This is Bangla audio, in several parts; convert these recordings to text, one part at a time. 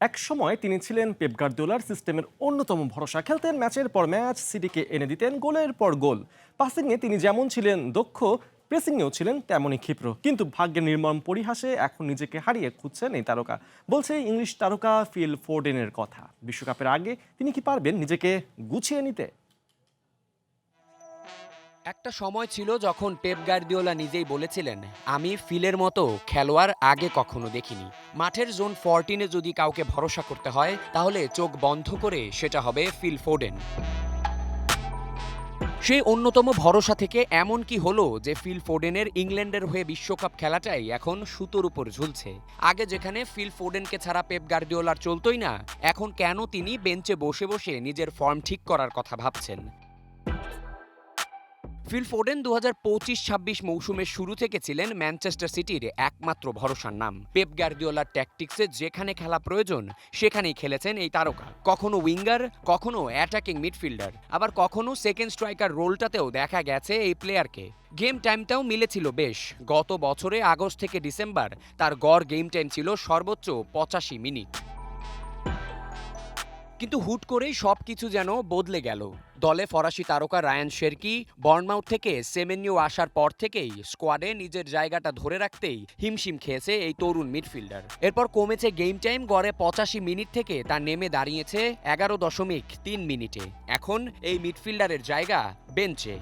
একসময় তিনি ছিলেন পেপ গার্দিওলার সিস্টেমের অন্যতম ভরসা। খেলতেন ম্যাচের পর ম্যাচ, সিটিকে এনে দিতেন গোলের পর গোল। পাসিংয়ে তিনি যেমন ছিলেন দক্ষ, প্রেসিংয়েও ছিলেন তেমনই ক্ষিপ্র। কিন্তু ভাগ্যের নির্মম পরিহাসে এখন নিজেকে হারিয়ে খুঁজছেন এই তারকা। বলছে ইংলিশ তারকা ফিল ফোর্ডেনের কথা। বিশ্বকাপের আগে তিনি কি পারবেন নিজেকে গুছিয়ে নিতে? একটা সময় ছিল যখন পেপ গার্দিওলা নিজেই বলেছিলেন, আমি ফিলের মতো খেলোয়াড় আগে কখনো দেখিনি। মাঠের জোন 14-এ যদি কাউকে ভরসা করতে হয় তাহলে চোখ বন্ধ করে সেটা হবে ফিল ফোডেন। সেই অন্যতম ভরসা থেকে এমন কি হলো যে ফিল ফোডেনের ইংল্যান্ডের হয়ে বিশ্বকাপ খেলাটাই এখন সুতোর উপর ঝুলছে। আগে যেখানে ফিল ফোডেনকে ছাড়া পেপ গার্দিওলার চলতোই না, এখন কেন তিনি বেঞ্চে বসে বসে নিজের ফর্ম ঠিক করার কথা ভাবছেন। ফিল ফোডেন 2025-26 মৌসুমের শুরু থেকে ছিলেন ম্যানচেস্টার সিটির একমাত্র ভরসার নাম। পেপ গার্দিওলার ট্যাকটিক্সে যেখানে খেলা প্রয়োজন সেখানেই খেলেছেন এই তারকা। কখনো উইঙ্গার, কখনো অ্যাটাকিং মিডফিল্ডার, আবার কখনো সেকেন্ড স্ট্রাইকার রোলটাতেও দেখা গেছে এই প্লেয়ারকে। গেম টাইমটাও মিলেছিল বেশ। গত বছরে আগস্ট থেকে ডিসেম্বর তার গড় গেম টাইম ছিল সর্বোচ্চ 85 মিনিট। কিন্তু হুট করেই সবকিছু যেন বদলে গেল। দলে ফরাসি তারকা রায়ান শেরকি বর্নমাউথ থেকে সেমেনিও আসার পর থেকেই স্কোয়াডে নিজের জায়গাটা ধরে রাখতেই হিমশিম খেয়েছে এই তরুণ মিডফিল্ডার। এরপর কমেছে গেম টাইম, গড়ে 85 মিনিট থেকে তা নেমে দাঁড়িয়েছে 11.3 মিনিটে। এখন এই মিডফিল্ডারের জায়গা বেঞ্চে।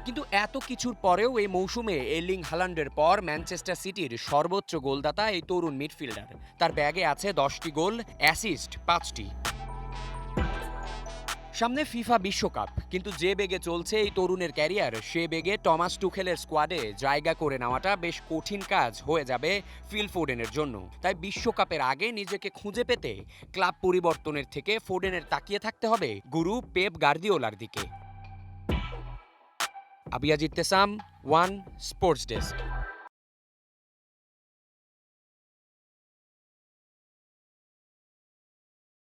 কিন্তু এত কিছুর পরেও এই মৌসুমে এর্লিং হালান্ডের পর ম্যানচেস্টার সিটির সর্বোচ্চ গোলদাতা এই তরুণ মিডফিল্ডার। তার ব্যাগে আছে 10টি গোল, অ্যাসিস্ট 5টি। সামনে ফিফা বিশ্বকাপ, কিন্তু যে বেগে চলছে এই তরুণের ক্যারিয়ার, সে বেগে টমাস টুখেলের স্কোয়াডে জায়গা করে নেওয়াটা বেশ কঠিন কাজ হয়ে যাবে ফিল ফোডেনের জন্য। তাই বিশ্বকাপের আগে নিজেকে খুঁজে পেতে ক্লাব পরিবর্তনের থেকে ফোডেনের তাকিয়ে থাকতে হবে গুরু পেপ গার্দিওলার দিকে। আবিয়াজ ইত্তেসাম, ওয়ান স্পোর্টস ডেস্ক।